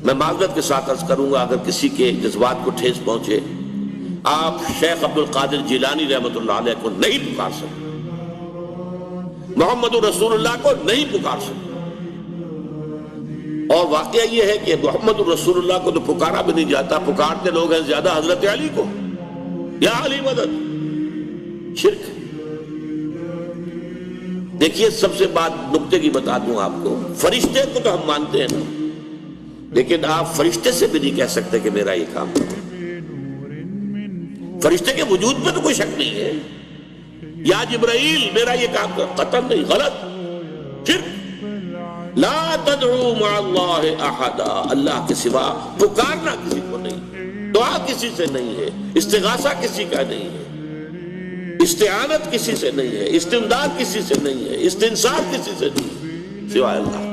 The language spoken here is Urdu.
میں معذرت کے ساتھ عرض کروں گا اگر کسی کے جذبات کو ٹھیس پہنچے، آپ شیخ عبد القادر جیلانی رحمۃ اللہ علیہ کو نہیں پکار سکتے، محمد رسول اللہ کو نہیں پکار سکتے۔ اور واقعہ یہ ہے کہ محمد رسول اللہ کو تو پکارا بھی نہیں جاتا، پکارتے لوگ ہیں زیادہ حضرت علی کو، یا علی مدد، شرک۔ دیکھیے سب سے بات نکتے کی بتا دوں آپ کو، فرشتے کو تو ہم مانتے ہیں نا، لیکن آپ فرشتے سے بھی نہیں کہہ سکتے کہ میرا یہ کام کرو۔ فرشتے کے وجود پہ تو کوئی شک نہیں ہے، یا جبرائیل میرا یہ کام کرو، قطعاً نہیں، غلط، شرک۔ لا تدعو مع اللہ احدا، اللہ کے سوا پکارنا کسی کو نہیں، دعا کسی سے نہیں ہے، استغاثہ کسی کا نہیں ہے، استعانت کسی سے نہیں ہے، استمداد کسی سے نہیں ہے، استنصار کسی سے نہیں ہے، سوائے اللہ۔